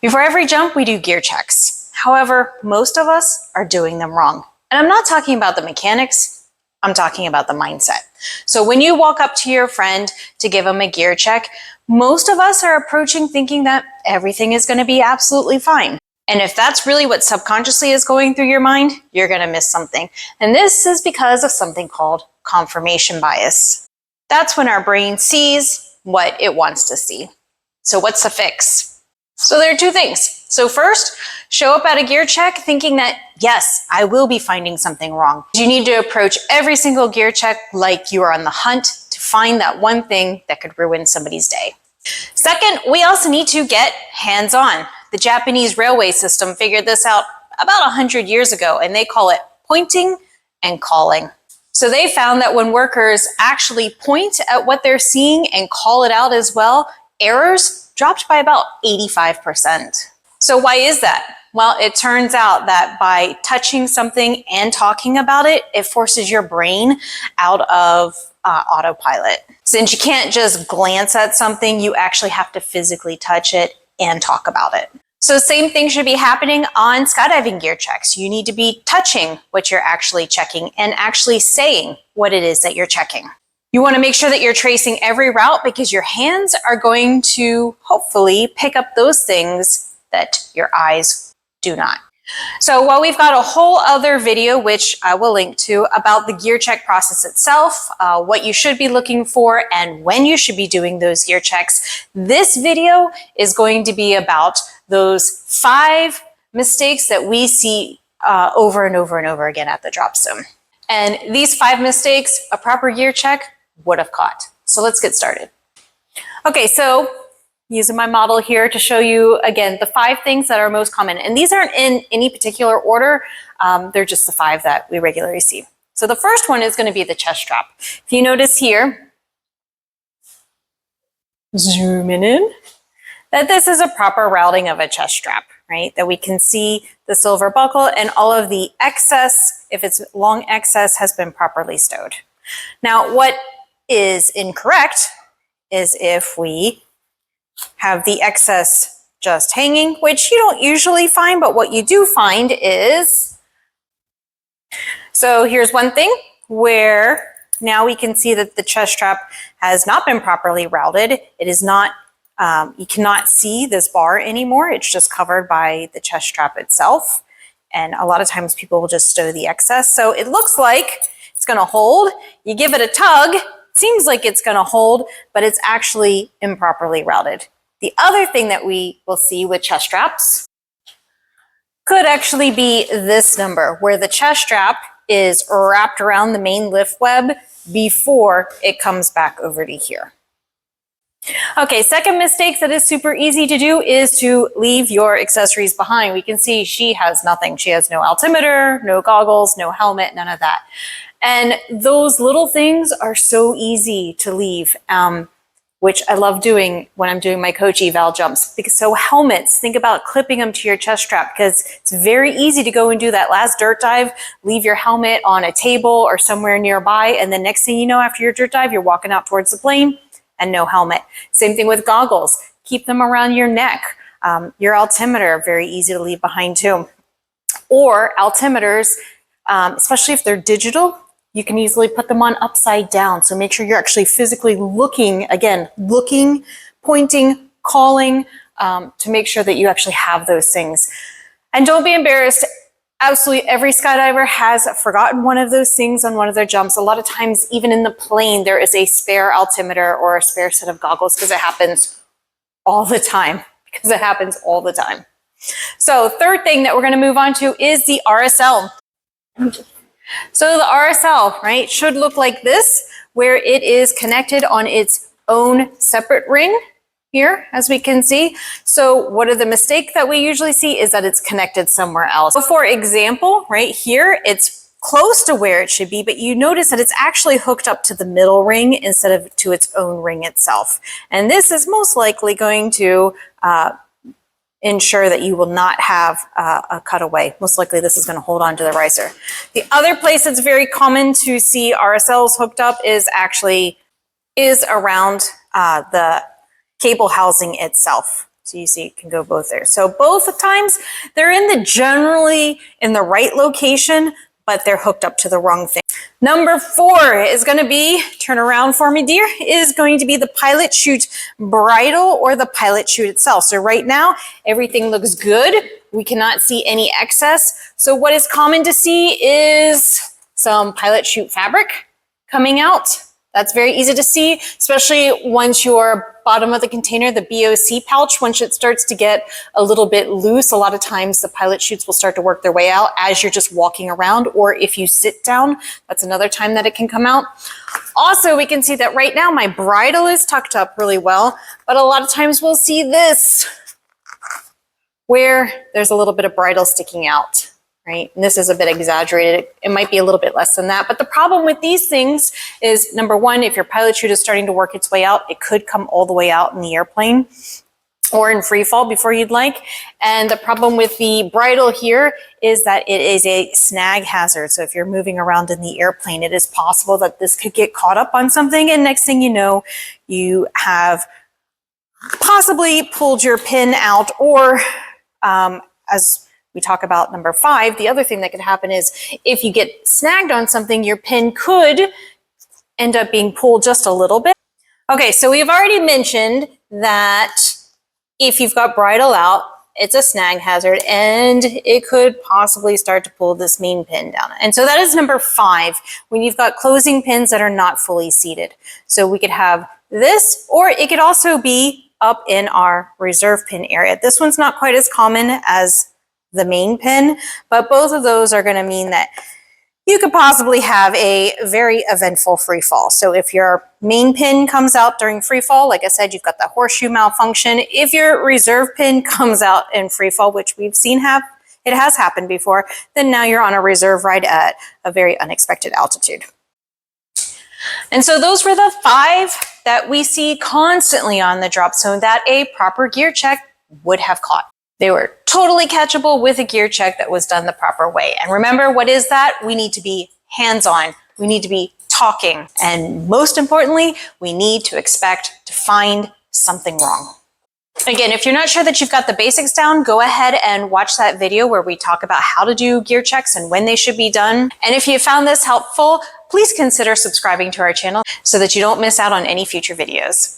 Before every jump, we do gear checks. However, most of us are doing them wrong. And I'm not talking about the mechanics, I'm talking about the mindset. So when you walk up to your friend to give them a gear check, most of us are approaching thinking that everything is going to be absolutely fine. And if that's really what subconsciously is going through your mind, you're going to miss something. And this is because of something called confirmation bias. That's when our brain sees what it wants to see. So what's the fix? So there are two things. So first, show up at a gear check thinking that, yes, I will be finding something wrong. You need to approach every single gear check like you are on the hunt to find that one thing that could ruin somebody's day. Second, we also need to get hands-on. The Japanese railway system figured this out about 100 years ago, and they call it pointing and calling. So they found that when workers actually point at what they're seeing and call it out as well, errors dropped by about 85%. So why is that? Well, it turns out that by touching something and talking about it, it forces your brain out of autopilot. Since you can't just glance at something, you actually have to physically touch it and talk about it. So same thing should be happening on skydiving gear checks. You need to be touching what you're actually checking and actually saying what it is that you're checking. You want to make sure that you're tracing every route because your hands are going to hopefully pick up those things that your eyes do not. So while we've got a whole other video, which I will link to, about the gear check process itself, what you should be looking for and when you should be doing those gear checks, this video is going to be about those 5 mistakes that we see over and over and over again at the drop zone. And these 5 mistakes, a proper gear check would have caught. So let's get started. Okay, so using my model here to show you, again, the 5 things that are most common. And these aren't in any particular order. They're just the 5 that we regularly see. So the first one is going to be the chest strap. If you notice here, zoom in, that this is a proper routing of a chest strap, right? That we can see the silver buckle and all of the excess, if it's long excess, has been properly stowed. Now, what is incorrect is if we have the excess just hanging, which you don't usually find, but what you do find is, so here's one thing where now we can see that the chest strap has not been properly routed. It is not, you cannot see this bar anymore. It's just covered by the chest strap itself. And a lot of times people will just stow the excess. So it looks like it's going to hold. You give it a tug, seems like it's going to hold, but it's actually improperly routed. The other thing that we will see with chest straps could actually be this number, where the chest strap is wrapped around the main lift web before it comes back over to here. Okay, second mistake that is super easy to do is to leave your accessories behind. We can see she has nothing. She has no altimeter, no goggles, no helmet, none of that. And those little things are so easy to leave, which I love doing when I'm doing my coach eval jumps. Because so helmets, think about clipping them to your chest strap, because it's very easy to go and do that last dirt dive, leave your helmet on a table or somewhere nearby, and the next thing you know, after your dirt dive, you're walking out towards the plane and no helmet. Same thing with goggles. Keep them around your neck. Your altimeter, very easy to leave behind too. Or altimeters, especially if they're digital, you can easily put them on upside down. So make sure you're actually physically looking, again, looking, pointing, calling, to make sure that you actually have those things. And don't be embarrassed. Absolutely every skydiver has forgotten one of those things on one of their jumps. A lot of times, even in the plane, there is a spare altimeter or a spare set of goggles, because it happens all the time. So third thing that we're going to move on to is the RSL. So the RSL, right, should look like this, where it is connected on its own separate ring here, as we can see. So what are the mistakes that we usually see is that it's connected somewhere else. So for example, right here, it's close to where it should be, but you notice that it's actually hooked up to the middle ring instead of to its own ring itself. And this is most likely going to ensure that you will not have a cutaway. Most likely this is going to hold on to the riser. The other place it's very common to see RSLs hooked up is around the cable housing itself. So you see it can go both there. So both times they're generally in the right location, but they're hooked up to the wrong thing. Number 4 is going to be, turn around for me, dear, is going to be the pilot chute bridle or the pilot chute itself. So right now, everything looks good. We cannot see any excess. So what is common to see is some pilot chute fabric coming out. That's very easy to see, especially once your bottom of the container, the BOC pouch, once it starts to get a little bit loose, a lot of times the pilot chutes will start to work their way out as you're just walking around, or if you sit down, that's another time that it can come out. Also, we can see that right now my bridle is tucked up really well, but a lot of times we'll see this where there's a little bit of bridle sticking out. Right? And this is a bit exaggerated. It might be a little bit less than that. But the problem with these things is, number 1, if your pilot chute is starting to work its way out, it could come all the way out in the airplane or in free fall before you'd like. And the problem with the bridle here is that it is a snag hazard. So if you're moving around in the airplane, it is possible that this could get caught up on something. And next thing you know, you have possibly pulled your pin out, or as we talk about number 5, the other thing that could happen is if you get snagged on something, your pin could end up being pulled just a little bit. Okay, so we've already mentioned that if you've got bridle out, it's a snag hazard and it could possibly start to pull this main pin down. And so that is number 5, when you've got closing pins that are not fully seated. So we could have this, or it could also be up in our reserve pin area. This one's not quite as common as the main pin, but both of those are going to mean that you could possibly have a very eventful free fall. So if your main pin comes out during free fall, like I said, you've got the horseshoe malfunction. If your reserve pin comes out in free fall, which we've seen it has happened before, then now you're on a reserve ride at a very unexpected altitude. And so those were the 5 that we see constantly on the drop zone that a proper gear check would have caught. They were totally catchable with a gear check that was done the proper way. And remember, what is that? We need to be hands-on. We need to be talking. And most importantly, we need to expect to find something wrong. Again, if you're not sure that you've got the basics down, go ahead and watch that video where we talk about how to do gear checks and when they should be done. And if you found this helpful, please consider subscribing to our channel so that you don't miss out on any future videos.